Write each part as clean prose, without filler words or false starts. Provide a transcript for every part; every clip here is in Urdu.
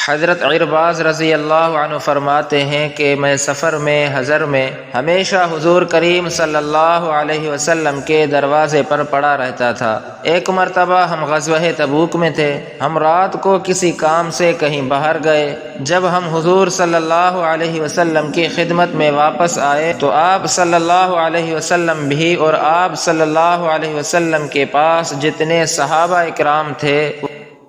حضرت عرباض رضی اللہ عنہ فرماتے ہیں کہ میں سفر میں حضر میں ہمیشہ حضور کریم صلی اللہ علیہ وسلم کے دروازے پر پڑا رہتا تھا۔ ایک مرتبہ ہم غزوہ تبوک میں تھے۔ ہم رات کو کسی کام سے کہیں باہر گئے۔ جب ہم حضور صلی اللہ علیہ وسلم کی خدمت میں واپس آئے تو آپ صلی اللہ علیہ وسلم بھی اور آپ صلی اللہ علیہ وسلم کے پاس جتنے صحابہ اکرام تھے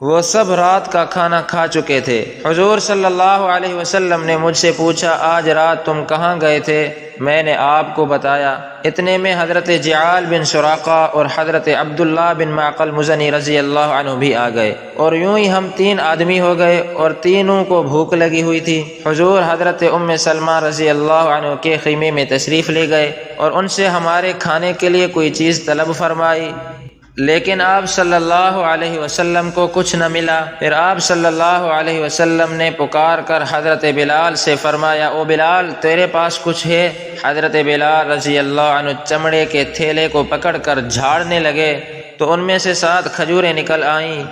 وہ سب رات کا کھانا کھا چکے تھے۔ حضور صلی اللہ علیہ وسلم نے مجھ سے پوچھا، آج رات تم کہاں گئے تھے؟ میں نے آپ کو بتایا۔ اتنے میں حضرت جعال بن سراقہ اور حضرت عبداللہ بن معقل مزنی رضی اللہ عنہ بھی آ گئے، اور یوں ہی ہم 3 آدمی ہو گئے اور تینوں کو بھوک لگی ہوئی تھی۔ حضور حضرت ام سلمہ رضی اللہ عنہ کے خیمے میں تشریف لے گئے اور ان سے ہمارے کھانے کے لیے کوئی چیز طلب فرمائی، لیکن آپ صلی اللہ علیہ وسلم کو کچھ نہ ملا۔ پھر آپ صلی اللہ علیہ وسلم نے پکار کر حضرت بلال سے فرمایا، او بلال تیرے پاس کچھ ہے؟ حضرت بلال رضی اللہ عنہ چمڑے کے تھیلے کو پکڑ کر جھاڑنے لگے تو ان میں سے 7 کھجوریں نکل آئیں۔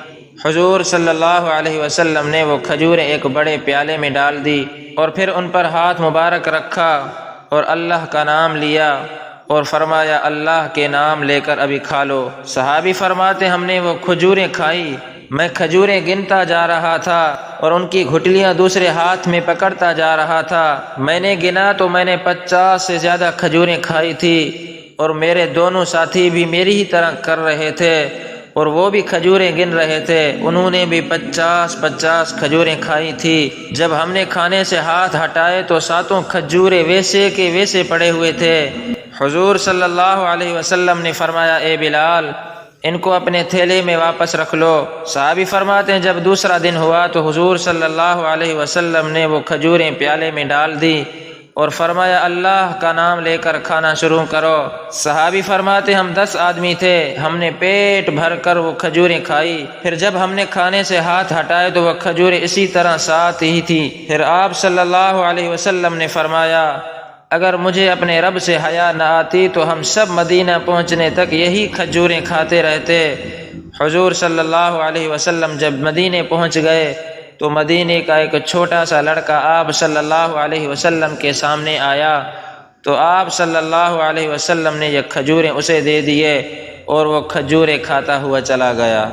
حضور صلی اللہ علیہ وسلم نے وہ کھجوریں ایک بڑے پیالے میں ڈال دی اور پھر ان پر ہاتھ مبارک رکھا اور اللہ کا نام لیا اور فرمایا، اللہ کے نام لے کر ابھی کھا لو۔ صحابی فرماتے ہم نے وہ کھجوریں کھائی۔ میں کھجوریں گنتا جا رہا تھا اور ان کی گھٹلیاں دوسرے ہاتھ میں پکڑتا جا رہا تھا۔ میں نے گنا تو میں نے 50 سے زیادہ کھجوریں کھائی تھی، اور میرے دونوں ساتھی بھی میری ہی طرح کر رہے تھے اور وہ بھی کھجوریں گن رہے تھے۔ انہوں نے بھی 50 کھجوریں کھائی تھی۔ جب ہم نے کھانے سے ہاتھ ہٹائے تو 7 کھجوریں ویسے کے ویسے پڑے ہوئے تھے۔ حضور صلی اللہ علیہ وسلم نے فرمایا، اے بلال ان کو اپنے تھیلے میں واپس رکھ لو۔ صحابی فرماتے ہیں جب دوسرا دن ہوا تو حضور صلی اللہ علیہ وسلم نے وہ کھجوریں پیالے میں ڈال دی اور فرمایا، اللہ کا نام لے کر کھانا شروع کرو۔ صحابی فرماتے ہم 10 آدمی تھے۔ ہم نے پیٹ بھر کر وہ کھجوریں کھائی۔ پھر جب ہم نے کھانے سے ہاتھ ہٹائے تو وہ کھجوریں اسی طرح 7 ہی تھی۔ پھر آپ صلی اللہ علیہ وسلم نے فرمایا، اگر مجھے اپنے رب سے حیا نہ آتی تو ہم سب مدینہ پہنچنے تک یہی کھجوریں کھاتے رہتے۔ حضور صلی اللہ علیہ وسلم جب مدینے پہنچ گئے تو مدینے کا ایک چھوٹا سا لڑکا آپ صلی اللہ علیہ وسلم کے سامنے آیا تو آپ صلی اللہ علیہ وسلم نے یہ کھجوریں اسے دے دیے اور وہ کھجوریں کھاتا ہوا چلا گیا۔